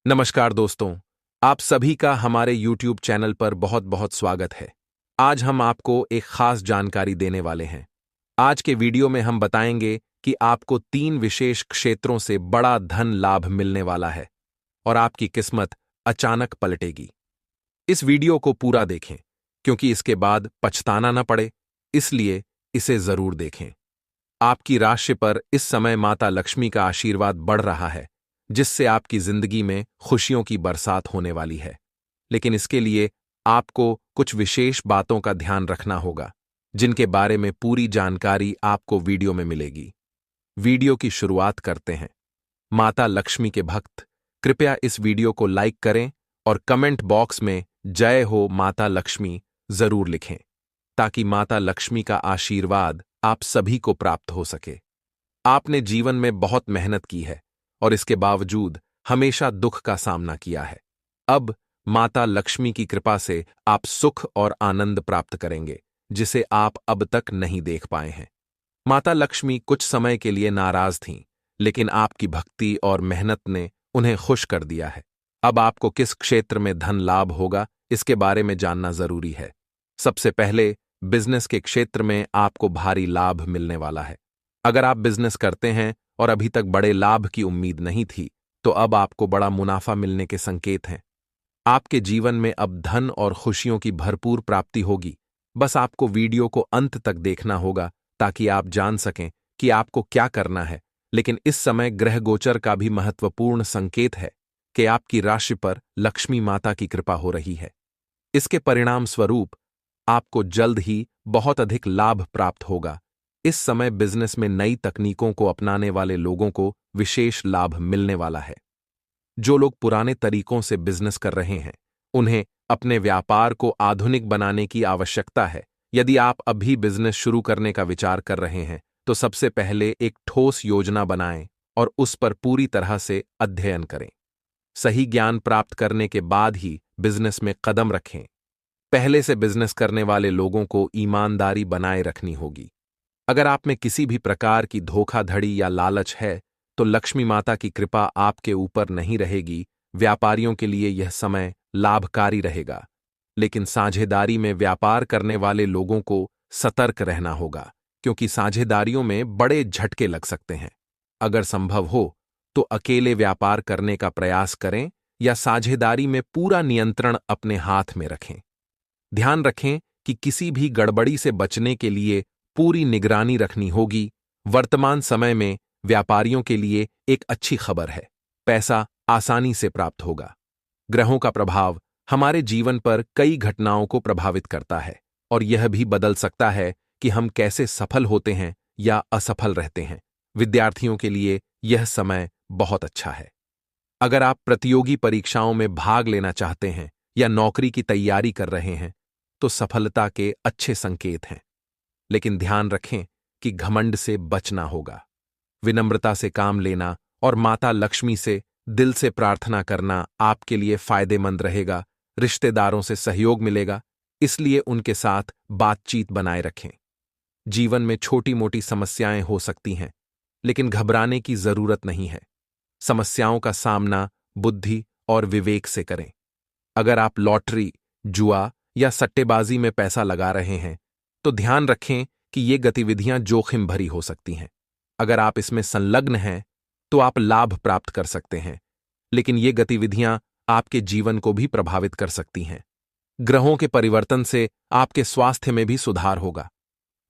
नमस्कार दोस्तों, आप सभी का हमारे YouTube चैनल पर बहुत बहुत स्वागत है। आज हम आपको एक खास जानकारी देने वाले हैं। आज के वीडियो में हम बताएंगे कि आपको 3 विशेष क्षेत्रों से बड़ा धन लाभ मिलने वाला है और आपकी किस्मत अचानक पलटेगी। इस वीडियो को पूरा देखें, क्योंकि इसके बाद पछताना न पड़े, इसलिए इसे जरूर देखें। आपकी राशि पर इस समय माता लक्ष्मी का आशीर्वाद बढ़ रहा है, जिससे आपकी जिंदगी में खुशियों की बरसात होने वाली है। लेकिन इसके लिए आपको कुछ विशेष बातों का ध्यान रखना होगा, जिनके बारे में पूरी जानकारी आपको वीडियो में मिलेगी। वीडियो की शुरुआत करते हैं। माता लक्ष्मी के भक्त कृपया इस वीडियो को लाइक करें और कमेंट बॉक्स में जय हो माता लक्ष्मी जरूर लिखें, ताकि माता लक्ष्मी का आशीर्वाद आप सभी को प्राप्त हो सके। आपने जीवन में बहुत मेहनत की है और इसके बावजूद हमेशा दुख का सामना किया है। अब माता लक्ष्मी की कृपा से आप सुख और आनंद प्राप्त करेंगे, जिसे आप अब तक नहीं देख पाए हैं। माता लक्ष्मी कुछ समय के लिए नाराज थीं, लेकिन आपकी भक्ति और मेहनत ने उन्हें खुश कर दिया है। अब आपको किस क्षेत्र में धन लाभ होगा, इसके बारे में जानना जरूरी है। सबसे पहले बिजनेस के क्षेत्र में आपको भारी लाभ मिलने वाला है। अगर आप बिजनेस करते हैं और अभी तक बड़े लाभ की उम्मीद नहीं थी, तो अब आपको बड़ा मुनाफा मिलने के संकेत हैं। आपके जीवन में अब धन और खुशियों की भरपूर प्राप्ति होगी। बस आपको वीडियो को अंत तक देखना होगा, ताकि आप जान सकें कि आपको क्या करना है। लेकिन इस समय ग्रह गोचर का भी महत्वपूर्ण संकेत है कि आपकी राशि पर लक्ष्मी माता की कृपा हो रही है। इसके परिणाम स्वरूप आपको जल्द ही बहुत अधिक लाभ प्राप्त होगा। इस समय बिजनेस में नई तकनीकों को अपनाने वाले लोगों को विशेष लाभ मिलने वाला है। जो लोग पुराने तरीकों से बिजनेस कर रहे हैं, उन्हें अपने व्यापार को आधुनिक बनाने की आवश्यकता है। यदि आप अभी बिजनेस शुरू करने का विचार कर रहे हैं, तो सबसे पहले एक ठोस योजना बनाएं और उस पर पूरी तरह से अध्ययन करें। सही ज्ञान प्राप्त करने के बाद ही बिजनेस में कदम रखें। पहले से बिजनेस करने वाले लोगों को ईमानदारी बनाए रखनी होगी। अगर आप में किसी भी प्रकार की धोखाधड़ी या लालच है, तो लक्ष्मी माता की कृपा आपके ऊपर नहीं रहेगी। व्यापारियों के लिए यह समय लाभकारी रहेगा, लेकिन साझेदारी में व्यापार करने वाले लोगों को सतर्क रहना होगा, क्योंकि साझेदारियों में बड़े झटके लग सकते हैं। अगर संभव हो तो अकेले व्यापार करने का प्रयास करें या साझेदारी में पूरा नियंत्रण अपने हाथ में रखें। ध्यान रखें कि किसी भी गड़बड़ी से बचने के लिए पूरी निगरानी रखनी होगी। वर्तमान समय में व्यापारियों के लिए एक अच्छी खबर है, पैसा आसानी से प्राप्त होगा। ग्रहों का प्रभाव हमारे जीवन पर कई घटनाओं को प्रभावित करता है और यह भी बदल सकता है कि हम कैसे सफल होते हैं या असफल रहते हैं। विद्यार्थियों के लिए यह समय बहुत अच्छा है। अगर आप प्रतियोगी परीक्षाओं में भाग लेना चाहते हैं या नौकरी की तैयारी कर रहे हैं, तो सफलता के अच्छे संकेत हैं। लेकिन ध्यान रखें कि घमंड से बचना होगा। विनम्रता से काम लेना और माता लक्ष्मी से दिल से प्रार्थना करना आपके लिए फायदेमंद रहेगा। रिश्तेदारों से सहयोग मिलेगा, इसलिए उनके साथ बातचीत बनाए रखें। जीवन में छोटी मोटी समस्याएं हो सकती हैं, लेकिन घबराने की जरूरत नहीं है। समस्याओं का सामना बुद्धि और विवेक से करें। अगर आप लॉटरी, जुआ या सट्टेबाजी में पैसा लगा रहे हैं, तो ध्यान रखें कि ये गतिविधियां जोखिम भरी हो सकती हैं। अगर आप इसमें संलग्न हैं, तो आप लाभ प्राप्त कर सकते हैं, लेकिन ये गतिविधियां आपके जीवन को भी प्रभावित कर सकती हैं। ग्रहों के परिवर्तन से आपके स्वास्थ्य में भी सुधार होगा।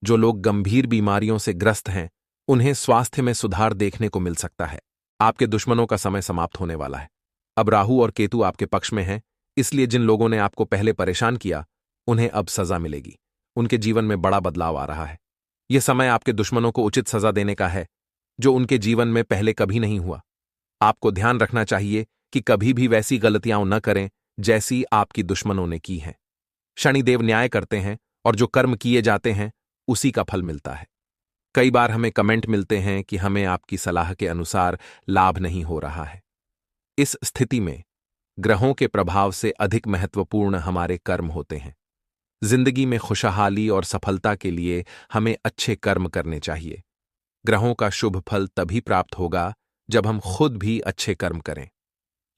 जो लोग गंभीर बीमारियों से ग्रस्त हैं, उन्हें स्वास्थ्य में सुधार देखने को मिल सकता है। आपके दुश्मनों का समय समाप्त होने वाला है। अब राहु और केतु आपके पक्ष में हैं, इसलिए जिन लोगों ने आपको पहले परेशान किया, उन्हें अब सजा मिलेगी। उनके जीवन में बड़ा बदलाव आ रहा है। यह समय आपके दुश्मनों को उचित सजा देने का है, जो उनके जीवन में पहले कभी नहीं हुआ। आपको ध्यान रखना चाहिए कि कभी भी वैसी गलतियां न करें जैसी आपकी दुश्मनों ने की हैं। शनिदेव न्याय करते हैं और जो कर्म किए जाते हैं उसी का फल मिलता है। कई बार हमें कमेंट मिलते हैं कि हमें आपकी सलाह के अनुसार लाभ नहीं हो रहा है। इस स्थिति में ग्रहों के प्रभाव से अधिक महत्वपूर्ण हमारे कर्म होते हैं। जिंदगी में खुशहाली और सफलता के लिए हमें अच्छे कर्म करने चाहिए। ग्रहों का शुभ फल तभी प्राप्त होगा जब हम खुद भी अच्छे कर्म करें।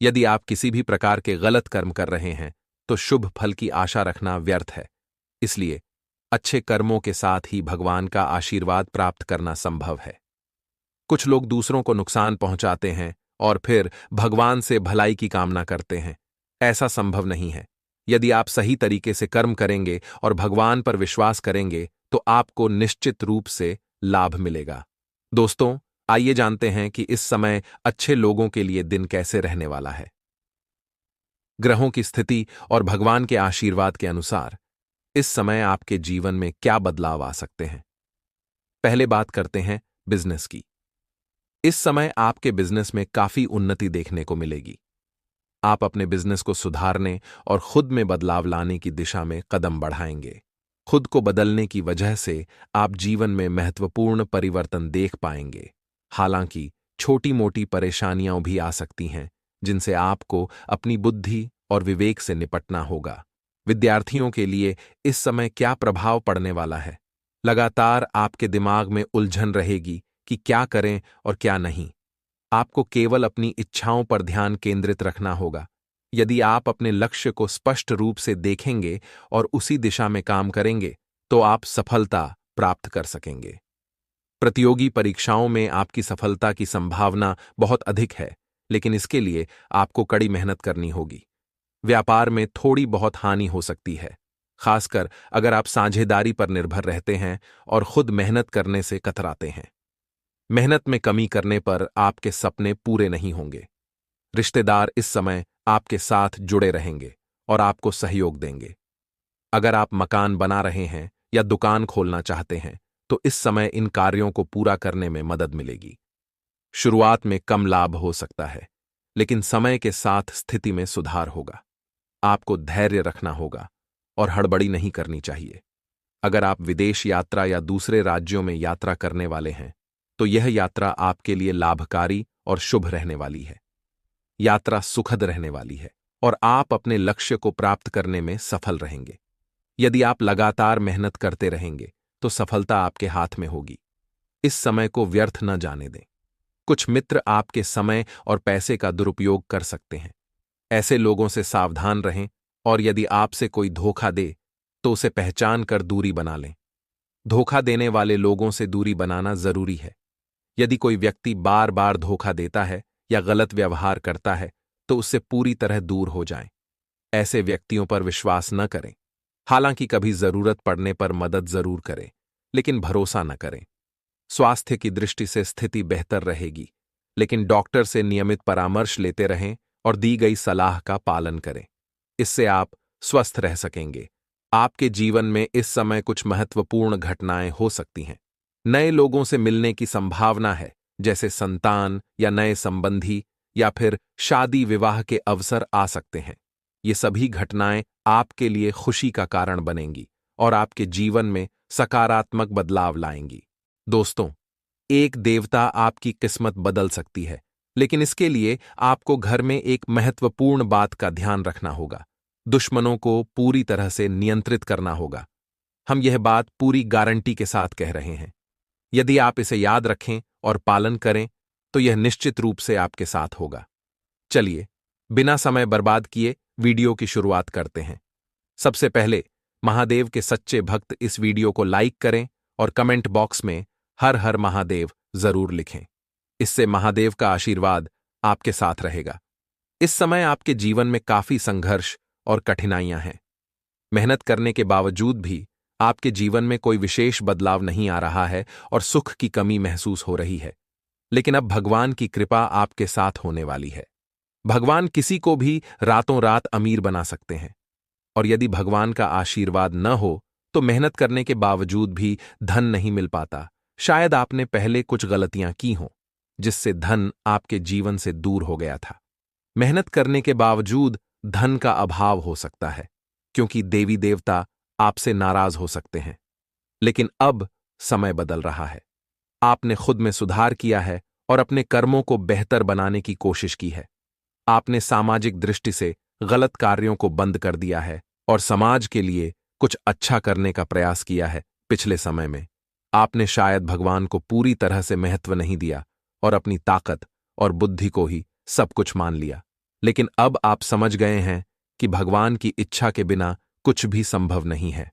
यदि आप किसी भी प्रकार के गलत कर्म कर रहे हैं तो शुभ फल की आशा रखना व्यर्थ है। इसलिए अच्छे कर्मों के साथ ही भगवान का आशीर्वाद प्राप्त करना संभव है। कुछ लोग दूसरों को नुकसान पहुंचाते हैं और फिर भगवान से भलाई की कामना करते हैं। ऐसा संभव नहीं है। यदि आप सही तरीके से कर्म करेंगे और भगवान पर विश्वास करेंगे तो आपको निश्चित रूप से लाभ मिलेगा। दोस्तों, आइए जानते हैं कि इस समय अच्छे लोगों के लिए दिन कैसे रहने वाला है। ग्रहों की स्थिति और भगवान के आशीर्वाद के अनुसार इस समय आपके जीवन में क्या बदलाव आ सकते हैं। पहले बात करते हैं बिजनेस की। इस समय आपके बिजनेस में काफी उन्नति देखने को मिलेगी। आप अपने बिजनेस को सुधारने और खुद में बदलाव लाने की दिशा में कदम बढ़ाएंगे। खुद को बदलने की वजह से आप जीवन में महत्वपूर्ण परिवर्तन देख पाएंगे। हालांकि छोटी मोटी परेशानियां भी आ सकती हैं जिनसे आपको अपनी बुद्धि और विवेक से निपटना होगा। विद्यार्थियों के लिए इस समय क्या प्रभाव पड़ने वाला है? लगातार आपके दिमाग में उलझन रहेगी कि क्या करें और क्या नहीं। आपको केवल अपनी इच्छाओं पर ध्यान केंद्रित रखना होगा। यदि आप अपने लक्ष्य को स्पष्ट रूप से देखेंगे और उसी दिशा में काम करेंगे तो आप सफलता प्राप्त कर सकेंगे। प्रतियोगी परीक्षाओं में आपकी सफलता की संभावना बहुत अधिक है, लेकिन इसके लिए आपको कड़ी मेहनत करनी होगी। व्यापार में थोड़ी बहुत हानि हो सकती है, खासकर अगर आप साझेदारी पर निर्भर रहते हैं और खुद मेहनत करने से कतराते हैं। मेहनत में कमी करने पर आपके सपने पूरे नहीं होंगे। रिश्तेदार इस समय आपके साथ जुड़े रहेंगे और आपको सहयोग देंगे। अगर आप मकान बना रहे हैं या दुकान खोलना चाहते हैं तो इस समय इन कार्यों को पूरा करने में मदद मिलेगी। शुरुआत में कम लाभ हो सकता है, लेकिन समय के साथ स्थिति में सुधार होगा। आपको धैर्य रखना होगा और हड़बड़ी नहीं करनी चाहिए। अगर आप विदेश यात्रा या दूसरे राज्यों में यात्रा करने वाले हैं तो यह यात्रा आपके लिए लाभकारी और शुभ रहने वाली है। यात्रा सुखद रहने वाली है और आप अपने लक्ष्य को प्राप्त करने में सफल रहेंगे। यदि आप लगातार मेहनत करते रहेंगे तो सफलता आपके हाथ में होगी। इस समय को व्यर्थ न जाने दें। कुछ मित्र आपके समय और पैसे का दुरुपयोग कर सकते हैं। ऐसे लोगों से सावधान रहें और यदि आपसे कोई धोखा दे तो उसे पहचान कर दूरी बना लें। धोखा देने वाले लोगों से दूरी बनाना जरूरी है। यदि कोई व्यक्ति बार बार धोखा देता है या गलत व्यवहार करता है तो उससे पूरी तरह दूर हो जाएं। ऐसे व्यक्तियों पर विश्वास न करें। हालांकि कभी जरूरत पड़ने पर मदद जरूर करें, लेकिन भरोसा न करें। स्वास्थ्य की दृष्टि से स्थिति बेहतर रहेगी, लेकिन डॉक्टर से नियमित परामर्श लेते रहें और दी गई सलाह का पालन करें। इससे आप स्वस्थ रह सकेंगे। आपके जीवन में इस समय कुछ महत्वपूर्ण घटनाएं हो सकती हैं। नए लोगों से मिलने की संभावना है, जैसे संतान या नए संबंधी या फिर शादी विवाह के अवसर आ सकते हैं। ये सभी घटनाएं आपके लिए खुशी का कारण बनेंगी और आपके जीवन में सकारात्मक बदलाव लाएंगी। दोस्तों, एक देवता आपकी किस्मत बदल सकती है, लेकिन इसके लिए आपको घर में एक महत्वपूर्ण बात का ध्यान रखना होगा। दुश्मनों को पूरी तरह से नियंत्रित करना होगा। हम यह बात पूरी गारंटी के साथ कह रहे हैं। यदि आप इसे याद रखें और पालन करें तो यह निश्चित रूप से आपके साथ होगा। चलिए, बिना समय बर्बाद किए वीडियो की शुरुआत करते हैं। सबसे पहले महादेव के सच्चे भक्त इस वीडियो को लाइक करें और कमेंट बॉक्स में हर हर महादेव जरूर लिखें। इससे महादेव का आशीर्वाद आपके साथ रहेगा। इस समय आपके जीवन में काफी संघर्ष और कठिनाइयां हैं। मेहनत करने के बावजूद भी आपके जीवन में कोई विशेष बदलाव नहीं आ रहा है और सुख की कमी महसूस हो रही है। लेकिन अब भगवान की कृपा आपके साथ होने वाली है। भगवान किसी को भी रातों रात अमीर बना सकते हैं, और यदि भगवान का आशीर्वाद न हो तो मेहनत करने के बावजूद भी धन नहीं मिल पाता। शायद आपने पहले कुछ गलतियां की हों, जिससे धन आपके जीवन से दूर हो गया था। मेहनत करने के बावजूद धन का अभाव हो सकता है, क्योंकि देवी देवता आपसे नाराज हो सकते हैं। लेकिन अब समय बदल रहा है। आपने खुद में सुधार किया है और अपने कर्मों को बेहतर बनाने की कोशिश की है। आपने सामाजिक दृष्टि से गलत कार्यों को बंद कर दिया है और समाज के लिए कुछ अच्छा करने का प्रयास किया है। पिछले समय में आपने शायद भगवान को पूरी तरह से महत्व नहीं दिया और अपनी ताकत और बुद्धि को ही सब कुछ मान लिया। लेकिन अब आप समझ गए हैं कि भगवान की इच्छा के बिना कुछ भी संभव नहीं है।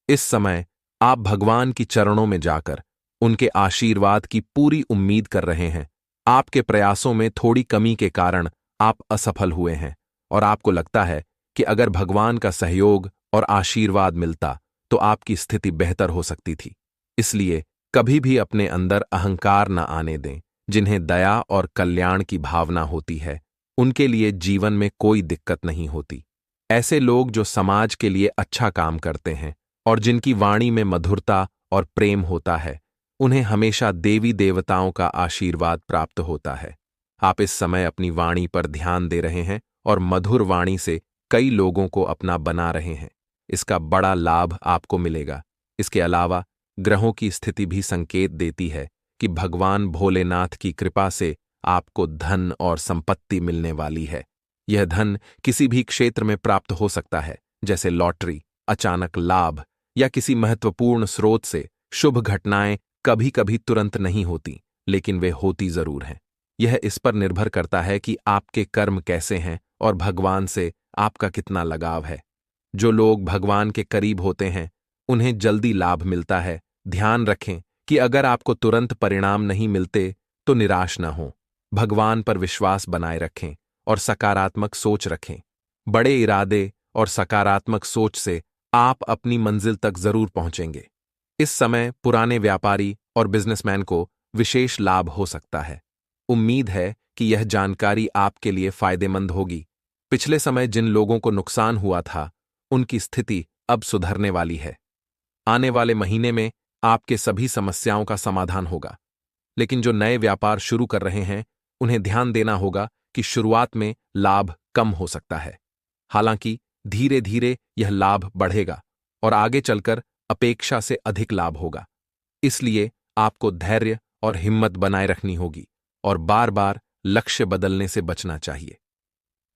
इस समय आप भगवान की चरणों में जाकर उनके आशीर्वाद की पूरी उम्मीद कर रहे हैं। आपके प्रयासों में थोड़ी कमी के कारण आप असफल हुए हैं और आपको लगता है कि अगर भगवान का सहयोग और आशीर्वाद मिलता तो आपकी स्थिति बेहतर हो सकती थी। इसलिए कभी भी अपने अंदर अहंकार न आने दें। जिन्हें दया और कल्याण की भावना होती है, उनके लिए जीवन में कोई दिक्कत नहीं होती। ऐसे लोग जो समाज के लिए अच्छा काम करते हैं और जिनकी वाणी में मधुरता और प्रेम होता है, उन्हें हमेशा देवी देवताओं का आशीर्वाद प्राप्त होता है। आप इस समय अपनी वाणी पर ध्यान दे रहे हैं और मधुर वाणी से कई लोगों को अपना बना रहे हैं। इसका बड़ा लाभ आपको मिलेगा। इसके अलावा ग्रहों की स्थिति भी संकेत देती है कि भगवान भोलेनाथ की कृपा से आपको धन और संपत्ति मिलने वाली है। यह धन किसी भी क्षेत्र में प्राप्त हो सकता है, जैसे लॉटरी, अचानक लाभ या किसी महत्वपूर्ण स्रोत से। शुभ घटनाएं कभी कभी तुरंत नहीं होती, लेकिन वे होती जरूर हैं। यह इस पर निर्भर करता है कि आपके कर्म कैसे हैं और भगवान से आपका कितना लगाव है। जो लोग भगवान के करीब होते हैं, उन्हें जल्दी लाभ मिलता है। ध्यान रखें कि अगर आपको तुरंत परिणाम नहीं मिलते तो निराश न हों। भगवान पर विश्वास बनाए रखें और सकारात्मक सोच रखें। बड़े इरादे और सकारात्मक सोच से आप अपनी मंजिल तक जरूर पहुंचेंगे। इस समय पुराने व्यापारी और बिजनेसमैन को विशेष लाभ हो सकता है। उम्मीद है कि यह जानकारी आपके लिए फायदेमंद होगी। पिछले समय जिन लोगों को नुकसान हुआ था, उनकी स्थिति अब सुधरने वाली है। आने वाले महीने में आपके सभी समस्याओं का समाधान होगा। लेकिन जो नए व्यापार शुरू कर रहे हैं, उन्हें ध्यान देना होगा कि शुरुआत में लाभ कम हो सकता है। हालांकि धीरे धीरे यह लाभ बढ़ेगा और आगे चलकर अपेक्षा से अधिक लाभ होगा। इसलिए आपको धैर्य और हिम्मत बनाए रखनी होगी और बार बार लक्ष्य बदलने से बचना चाहिए।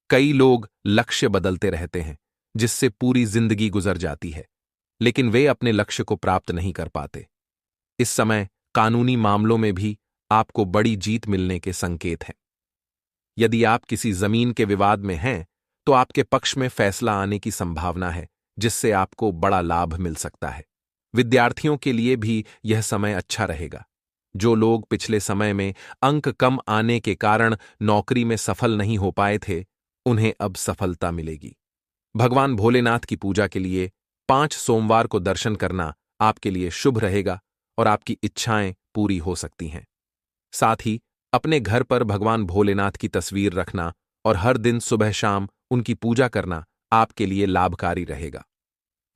कई लोग लक्ष्य बदलते रहते हैं, जिससे पूरी जिंदगी गुजर जाती है, लेकिन वे अपने लक्ष्य को प्राप्त नहीं कर पाते। इस समय कानूनी मामलों में भी आपको बड़ी जीत मिलने के संकेत हैं। यदि आप किसी जमीन के विवाद में हैं, तो आपके पक्ष में फैसला आने की संभावना है, जिससे आपको बड़ा लाभ मिल सकता है। विद्यार्थियों के लिए भी यह समय अच्छा रहेगा। जो लोग पिछले समय में अंक कम आने के कारण नौकरी में सफल नहीं हो पाए थे, उन्हें अब सफलता मिलेगी। भगवान भोलेनाथ की पूजा के लिए 5 सोमवार को दर्शन करना आपके लिए शुभ रहेगा और आपकी इच्छाएं पूरी हो सकती हैं। साथ ही अपने घर पर भगवान भोलेनाथ की तस्वीर रखना और हर दिन सुबह शाम उनकी पूजा करना आपके लिए लाभकारी रहेगा।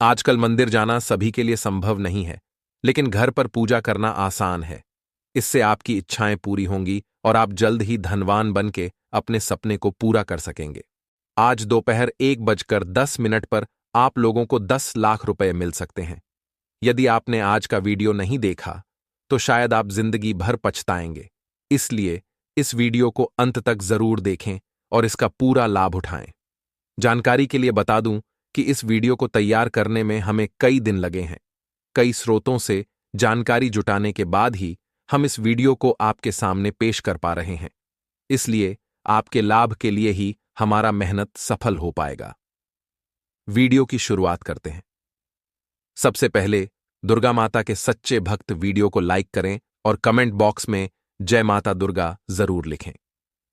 आजकल मंदिर जाना सभी के लिए संभव नहीं है, लेकिन घर पर पूजा करना आसान है। इससे आपकी इच्छाएं पूरी होंगी और आप जल्द ही धनवान बन के अपने सपने को पूरा कर सकेंगे। आज दोपहर 1:10 पर आप लोगों को 10 लाख रुपए मिल सकते हैं। यदि आपने आज का वीडियो नहीं देखा, तो शायद आप जिंदगी भर पछताएंगे। इसलिए इस वीडियो को अंत तक जरूर देखें और इसका पूरा लाभ उठाएं। जानकारी के लिए बता दूं कि इस वीडियो को तैयार करने में हमें कई दिन लगे हैं। कई स्रोतों से जानकारी जुटाने के बाद ही हम इस वीडियो को आपके सामने पेश कर पा रहे हैं। इसलिए आपके लाभ के लिए ही हमारा मेहनत सफल हो पाएगा। वीडियो की शुरुआत करते हैं। सबसे पहले दुर्गा माता के सच्चे भक्त वीडियो को लाइक करें और कमेंट बॉक्स में जय माता दुर्गा जरूर लिखें।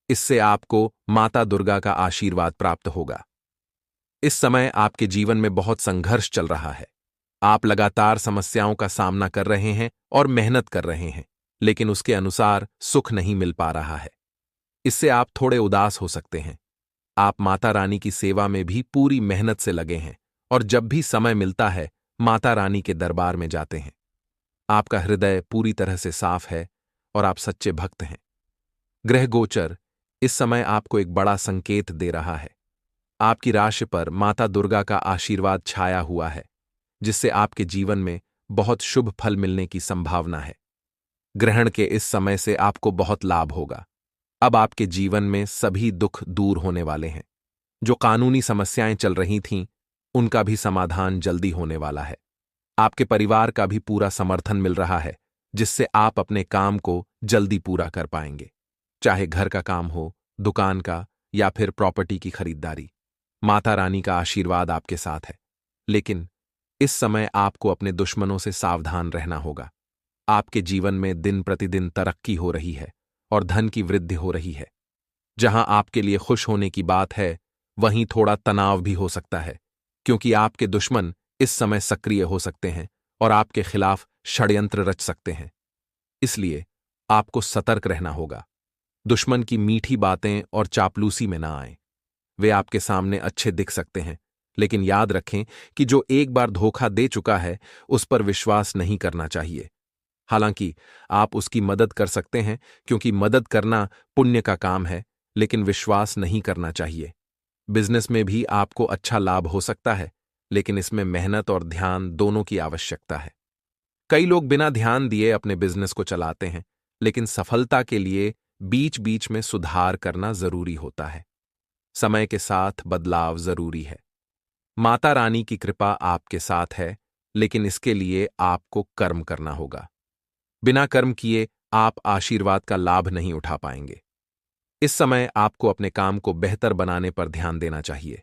इससे आपको माता दुर्गा का आशीर्वाद प्राप्त होगा। इस समय आपके जीवन में बहुत संघर्ष चल रहा है। आप लगातार समस्याओं का सामना कर रहे हैं और मेहनत कर रहे हैं, लेकिन उसके अनुसार सुख नहीं मिल पा रहा है। इससे आप थोड़े उदास हो सकते हैं। आप माता रानी की सेवा में भी पूरी मेहनत से लगे हैं और जब भी समय मिलता है माता रानी के दरबार में जाते हैं। आपका हृदय पूरी तरह से साफ है और आप सच्चे भक्त हैं। ग्रह गोचर इस समय आपको एक बड़ा संकेत दे रहा है। आपकी राशि पर माता दुर्गा का आशीर्वाद छाया हुआ है, जिससे आपके जीवन में बहुत शुभ फल मिलने की संभावना है। ग्रहण के इस समय से आपको बहुत लाभ होगा। अब आपके जीवन में सभी दुख दूर होने वाले हैं। जो कानूनी समस्याएं चल रही थीं, उनका भी समाधान जल्दी होने वाला है। आपके परिवार का भी पूरा समर्थन मिल रहा है, जिससे आप अपने काम को जल्दी पूरा कर पाएंगे। चाहे घर का काम हो, दुकान का या फिर प्रॉपर्टी की खरीदारी। माता रानी का आशीर्वाद आपके साथ है, लेकिन इस समय आपको अपने दुश्मनों से सावधान रहना होगा। आपके जीवन में दिन प्रतिदिन तरक्की हो रही है और धन की वृद्धि हो रही है। जहां आपके लिए खुश होने की बात है, वहीं थोड़ा तनाव भी हो सकता है, क्योंकि आपके दुश्मन इस समय सक्रिय हो सकते हैं और आपके खिलाफ षड्यंत्र रच सकते हैं। इसलिए आपको सतर्क रहना होगा। दुश्मन की मीठी बातें और चापलूसी में ना आएं। वे आपके सामने अच्छे दिख सकते हैं, लेकिन याद रखें कि जो एक बार धोखा दे चुका है, उस पर विश्वास नहीं करना चाहिए। हालांकि आप उसकी मदद कर सकते हैं, क्योंकि मदद करना पुण्य का काम है, लेकिन विश्वास नहीं करना चाहिए। बिजनेस में भी आपको अच्छा लाभ हो सकता है, लेकिन इसमें मेहनत और ध्यान दोनों की आवश्यकता है। कई लोग बिना ध्यान दिए अपने बिजनेस को चलाते हैं, लेकिन सफलता के लिए बीच बीच में सुधार करना जरूरी होता है। समय के साथ बदलाव जरूरी है। माता रानी की कृपा आपके साथ है, लेकिन इसके लिए आपको कर्म करना होगा। बिना कर्म किए आप आशीर्वाद का लाभ नहीं उठा पाएंगे। इस समय आपको अपने काम को बेहतर बनाने पर ध्यान देना चाहिए।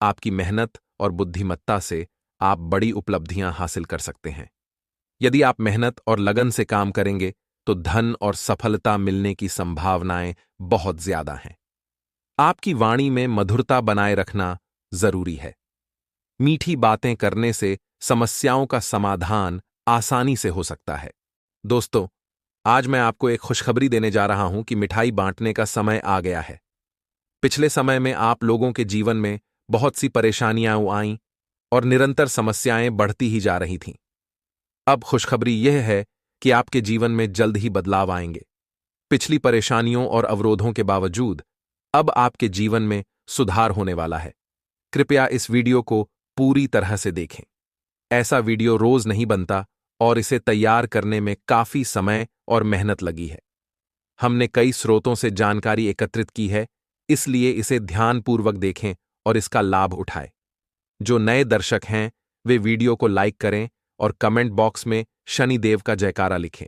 आपकी मेहनत और बुद्धिमत्ता से आप बड़ी उपलब्धियां हासिल कर सकते हैं। यदि आप मेहनत और लगन से काम करेंगे, तो धन और सफलता मिलने की संभावनाएं बहुत ज्यादा हैं। आपकी वाणी में मधुरता बनाए रखना जरूरी है। मीठी बातें करने से समस्याओं का समाधान आसानी से हो सकता है। दोस्तों, आज मैं आपको एक खुशखबरी देने जा रहा हूं कि मिठाई बांटने का समय आ गया है। पिछले समय में आप लोगों के जीवन में बहुत सी परेशानियां आईं और निरंतर समस्याएं बढ़ती ही जा रही थीं। अब खुशखबरी यह है कि आपके जीवन में जल्द ही बदलाव आएंगे। पिछली परेशानियों और अवरोधों के बावजूद अब आपके जीवन में सुधार होने वाला है। कृपया इस वीडियो को पूरी तरह से देखें। ऐसा वीडियो रोज नहीं बनता और इसे तैयार करने में काफी समय और मेहनत लगी है। हमने कई स्रोतों से जानकारी एकत्रित की है, इसलिए इसे ध्यानपूर्वक देखें और इसका लाभ उठाएं। जो नए दर्शक हैं, वे वीडियो को लाइक करें और कमेंट बॉक्स में शनिदेव का जयकारा लिखें,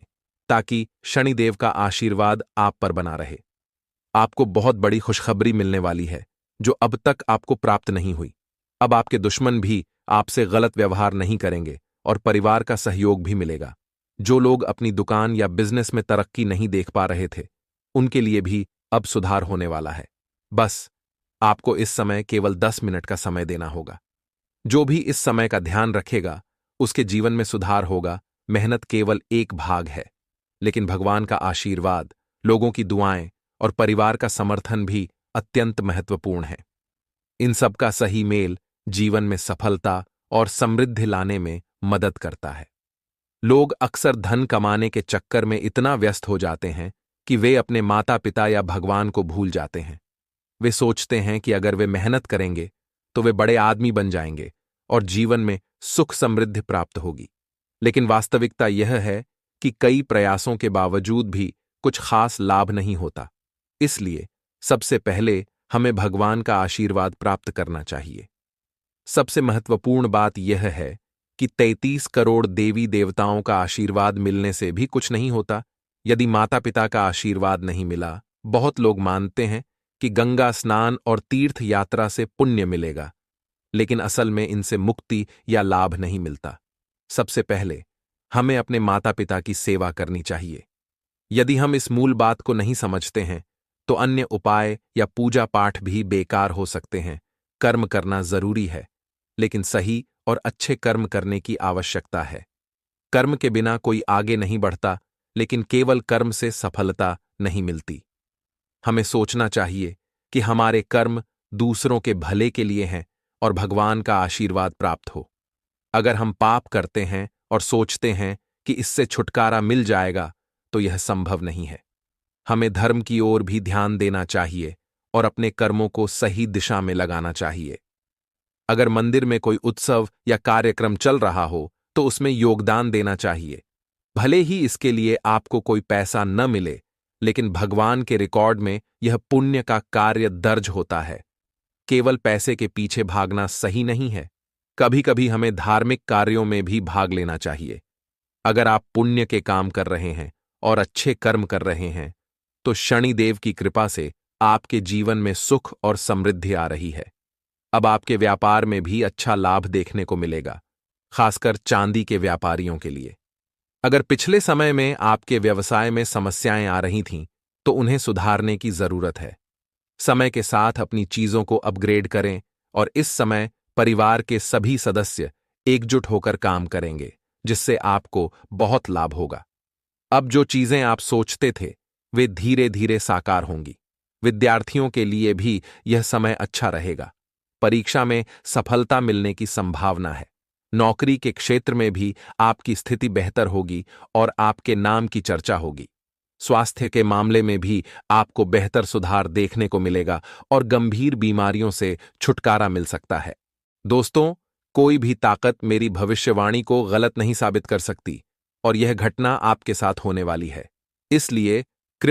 ताकि शनिदेव का आशीर्वाद आप पर बना रहे। आपको बहुत बड़ी खुशखबरी मिलने वाली है, जो अब तक आपको प्राप्त नहीं हुई। अब आपके दुश्मन भी आपसे गलत व्यवहार नहीं करेंगे और परिवार का सहयोग भी मिलेगा। जो लोग अपनी दुकान या बिजनेस में तरक्की नहीं देख पा रहे थे, उनके लिए भी अब सुधार होने वाला है। बस आपको इस समय केवल 10 मिनट का समय देना होगा। जो भी इस समय का ध्यान रखेगा, उसके जीवन में सुधार होगा। मेहनत केवल एक भाग है, लेकिन भगवान का आशीर्वाद, लोगों की दुआएं और परिवार का समर्थन भी अत्यंत महत्वपूर्ण है। इन सब का सही मेल जीवन में सफलता और समृद्धि लाने में मदद करता है। लोग अक्सर धन कमाने के चक्कर में इतना व्यस्त हो जाते हैं कि वे अपने माता पिता या भगवान को भूल जाते हैं। वे सोचते हैं कि अगर वे मेहनत करेंगे तो वे बड़े आदमी बन जाएंगे और जीवन में सुख समृद्धि प्राप्त होगी। लेकिन वास्तविकता यह है कि कई प्रयासों के बावजूद भी कुछ खास लाभ नहीं होता। इसलिए सबसे पहले हमें भगवान का आशीर्वाद प्राप्त करना चाहिए। सबसे महत्वपूर्ण बात यह है कि 33 करोड़ देवी देवताओं का आशीर्वाद मिलने से भी कुछ नहीं होता। यदि माता पिता का आशीर्वाद नहीं मिला, बहुत लोग मानते हैं कि गंगा स्नान और तीर्थ यात्रा से पुण्य मिलेगा, लेकिन असल में इनसे मुक्ति या लाभ नहीं मिलता। सबसे पहले हमें अपने माता पिता की सेवा करनी चाहिए। यदि हम इस मूल बात को नहीं समझते हैं, तो अन्य उपाय या पूजा पाठ भी बेकार हो सकते हैं। कर्म करना जरूरी है, लेकिन सही और अच्छे कर्म करने की आवश्यकता है। कर्म के बिना कोई आगे नहीं बढ़ता, लेकिन केवल कर्म से सफलता नहीं मिलती। हमें सोचना चाहिए कि हमारे कर्म दूसरों के भले के लिए हैं और भगवान का आशीर्वाद प्राप्त हो। अगर हम पाप करते हैं और सोचते हैं कि इससे छुटकारा मिल जाएगा, तो यह संभव नहीं है। हमें धर्म की ओर भी ध्यान देना चाहिए और अपने कर्मों को सही दिशा में लगाना चाहिए। अगर मंदिर में कोई उत्सव या कार्यक्रम चल रहा हो, तो उसमें योगदान देना चाहिए। भले ही इसके लिए आपको कोई पैसा न मिले, लेकिन भगवान के रिकॉर्ड में यह पुण्य का कार्य दर्ज होता है। केवल पैसे के पीछे भागना सही नहीं है। कभी कभी हमें धार्मिक कार्यों में भी भाग लेना चाहिए। अगर आप पुण्य के काम कर रहे हैं और अच्छे कर्म कर रहे हैं, तो शनिदेव की कृपा से आपके जीवन में सुख और समृद्धि आ रही है। अब आपके व्यापार में भी अच्छा लाभ देखने को मिलेगा, खासकर चांदी के व्यापारियों के लिए। अगर पिछले समय में आपके व्यवसाय में समस्याएं आ रही थीं, तो उन्हें सुधारने की जरूरत है। समय के साथ अपनी चीजों को अपग्रेड करें और इस समय परिवार के सभी सदस्य एकजुट होकर काम करेंगे, जिससे आपको बहुत लाभ होगा। अब जो चीजें आप सोचते थे, वे धीरे धीरे साकार होंगी। विद्यार्थियों के लिए भी यह समय अच्छा रहेगा। परीक्षा में सफलता मिलने की संभावना है। नौकरी के क्षेत्र में भी आपकी स्थिति बेहतर होगी और आपके नाम की चर्चा होगी। स्वास्थ्य के मामले में भी आपको बेहतर सुधार देखने को मिलेगा और गंभीर बीमारियों से छुटकारा मिल सकता है। दोस्तों, कोई भी ताकत मेरी भविष्यवाणी को गलत नहीं साबित कर सकती और यह घटना आपके साथ होने वाली है। इसलिए